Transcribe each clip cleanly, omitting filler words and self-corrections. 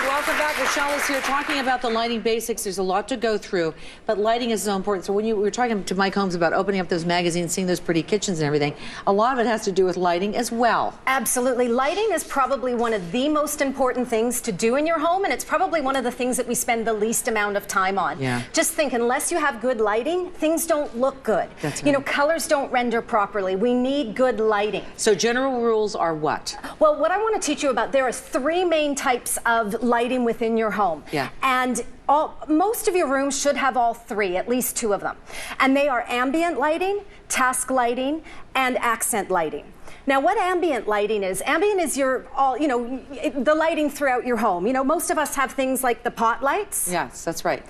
welcome back. Michelle is here talking about the lighting basics. There's a lot to go through, but lighting is so important. So when we were talking to Mike Holmes about opening up those magazines, seeing those pretty kitchens and everything, a lot of it has to do with lighting as well. Absolutely. Lighting is probably one of the most important things to do in your home, and it's probably one of the things that we spend the least amount of time on. Yeah. Just think, unless you have good lighting, things don't look good. That's right. You know, colors don't render properly. We need good lighting. So general rules are what? Well, what I want to teach you about, there are three main types of lighting within your home. Yeah. And most of your rooms should have all three, at least two of them. And they are ambient lighting, task lighting, and accent lighting. Now, what ambient lighting is your, the lighting throughout your home. You know, most of us have things like the pot lights. Yes, that's right.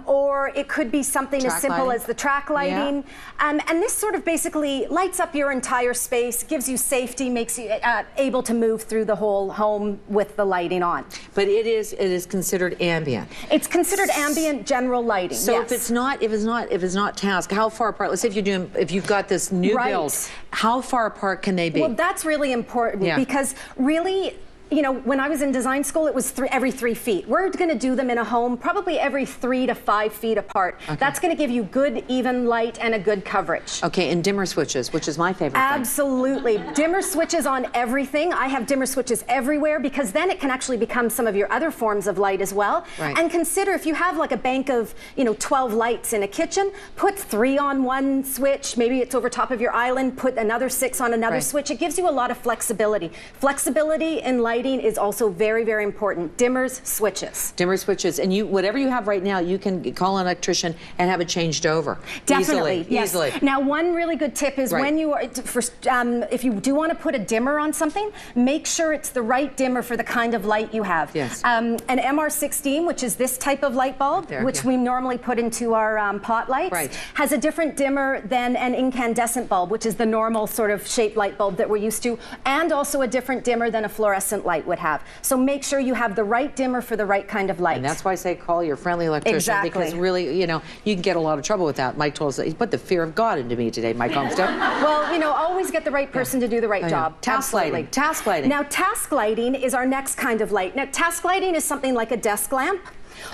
Or it could be something as simple as the track lighting. Yeah. And this sort of basically lights up your entire space, gives you safety, makes you able to move through the whole home with the lighting on. But it is considered ambient. It's considered ambient general lighting. So yes. if it's not task, how far apart? Let's say if you've got this new build, how far apart can they be? Well, that's really important because really, you know, when I was in design school, it was every 3 feet. We're going to do them in a home probably every 3 to 5 feet apart. Okay. That's going to give you good, even light and a good coverage. Okay, and dimmer switches, which is my favorite Absolutely. Thing. Dimmer switches on everything. I have dimmer switches everywhere because then it can actually become some of your other forms of light as well. Right. And consider if you have like a bank of, 12 lights in a kitchen, put 3 on one switch, maybe it's over top of your island, put another 6 on another switch. It gives you a lot of flexibility. Flexibility in lighting is also very, very important. Dimmers, switches. Dimmer switches, and whatever you have right now, you can call an electrician and have it changed over. Definitely, easily. Now, one really good tip is when you are, if you do want to put a dimmer on something, make sure it's the right dimmer for the kind of light you have. Yes. An MR16, which is this type of light bulb, which we normally put into our pot lights, has a different dimmer than an incandescent bulb, which is the normal sort of shaped light bulb that we're used to, and also a different dimmer than a fluorescent light would have. So make sure you have the right dimmer for the right kind of light. And that's why I say call your friendly electrician, because really, you can get a lot of trouble with that. Mike told us that he put the fear of God into me today, Mike Homestead. Well, always get the right person to do the right job. Task lighting. Task lighting. Now, task lighting is our next kind of light. Now, task lighting is something like a desk lamp,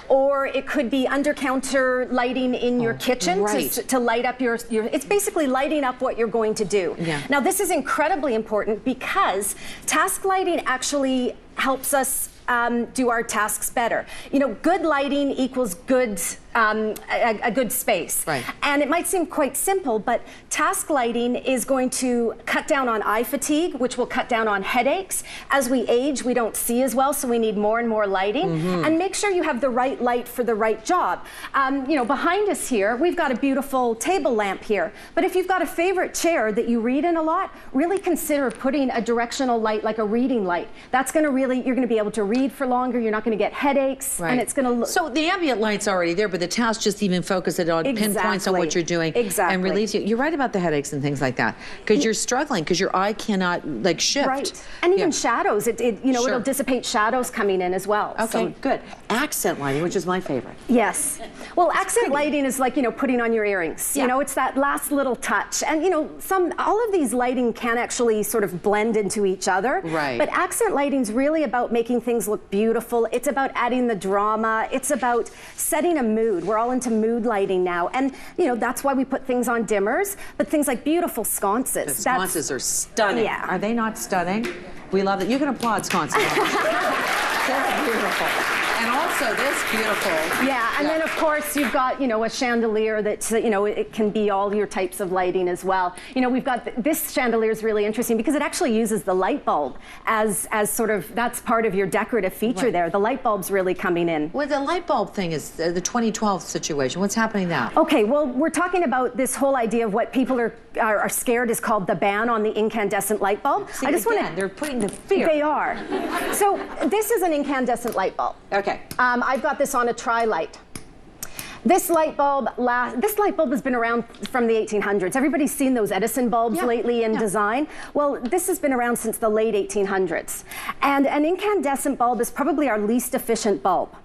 or it could be under-counter lighting in your kitchen to light up your, it's basically lighting up what you're going to do. Yeah. Now, this is incredibly important because task lighting actually helps us do our tasks better. Good lighting equals good, a good space. Right. And it might seem quite simple, but task lighting is going to cut down on eye fatigue, which will cut down on headaches. As we age, we don't see as well, so we need more and more lighting. And make sure you have the right light for the right job. Behind us here, we've got a beautiful table lamp here. But if you've got a favorite chair that you read in a lot, really consider putting a directional light, like a reading light. That's going to you're going to be able to read for longer, you're not going to get headaches, and it's going to look... So the ambient light's already there, but the task just even focuses on pinpoints on what you're doing and relieves you. You're right about the headaches and things like that, because you're struggling, because your eye cannot shift. Right. And even shadows, it'll dissipate shadows coming in as well. Okay, good. Accent lighting, which is my favorite. Yes. Well, accent lighting is like, putting on your earrings. Yeah. It's that last little touch. And, all of these lighting can actually sort of blend into each other. Right. But accent lighting's really about making things look beautiful. It's about adding the drama. It's about setting a mood. We're all into mood lighting now. And, that's why we put things on dimmers, but things like beautiful sconces. The sconces are stunning. Yeah. Are they not stunning? We love it. You can applaud sconces. They're beautiful. And also this beautiful. Yeah, and then of course you've got, a chandelier that's, it can be all your types of lighting as well. We've got, this chandelier is really interesting because it actually uses the light bulb as sort of, that's part of your decorative feature there. The light bulb's really coming in. Well, the light bulb thing is the 2012 situation. What's happening now? Okay, well, we're talking about this whole idea of what people are scared is called the ban on the incandescent light bulb. See, they're putting the fear. They are. So this is an incandescent light bulb. Okay. I've got this on a tri-light. This light bulb has been around from the 1800s. Everybody's seen those Edison bulbs lately in design. Well, this has been around since the late 1800s. And an incandescent bulb is probably our least efficient bulb.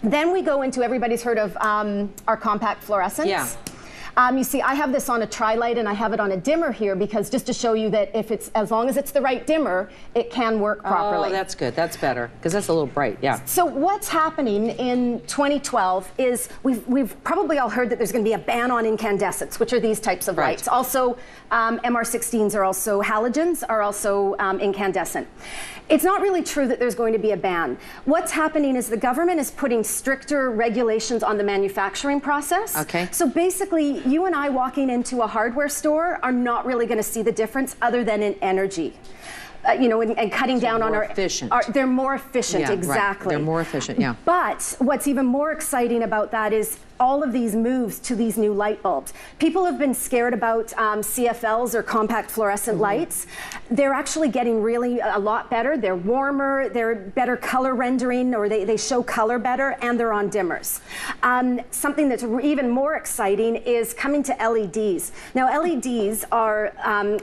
Then we go into, everybody's heard of our compact fluorescents. Yeah. You see, I have this on a tri-light and I have it on a dimmer here because just to show you that if it's, as long as it's the right dimmer, it can work properly. Oh, that's good. That's better because that's a little bright. Yeah. So what's happening in 2012 is we've probably all heard that there's going to be a ban on incandescents, which are these types of lights. Also, MR16s are also halogens, are also incandescent. It's not really true that there's going to be a ban. What's happening is the government is putting stricter regulations on the manufacturing process. Okay. So basically, you and I walking into a hardware store are not really going to see the difference other than in energy. You know, and cutting down on efficient. They're more efficient, Yeah, exactly. Right. They're more efficient, yeah. But what's even more exciting about that is all of these moves to these new light bulbs. People have been scared about CFLs or compact fluorescent lights. They're actually getting really a lot better. They're warmer, they're better color rendering, or they show color better, and they're on dimmers. Something that's even more exciting is coming to LEDs. Now, LEDs are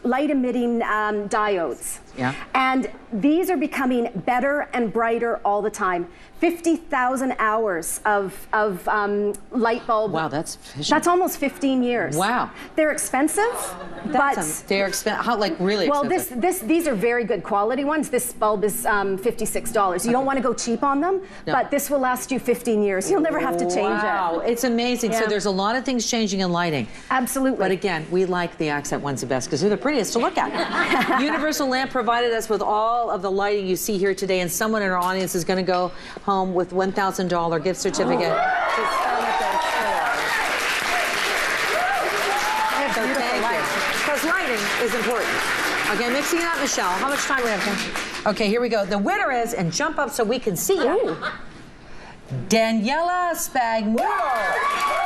light emitting diodes. Yeah. And these are becoming better and brighter all the time. 50,000 hours of light bulb. Wow, that's efficient. That's almost 15 years. Wow. They're expensive, but they're expensive. How, like, really expensive? Well, these are very good quality ones. This bulb is $56. You don't want to go cheap on them, but this will last you 15 years. You'll never have to change it. Wow, it's amazing. Yeah. So there's a lot of things changing in lighting. Absolutely. But again, we like the accent ones the best because they're the prettiest to look at. Universal Lamp provided us with all of the lighting you see here today, and someone in our audience is going to go home with $1,000 gift certificate. To spend at their store. So thank you. Because lighting is important. Okay, mixing it up, Michelle. How much time do we have? Okay, here we go. The winner is, and jump up so we can see you, Daniela Spagnuolo.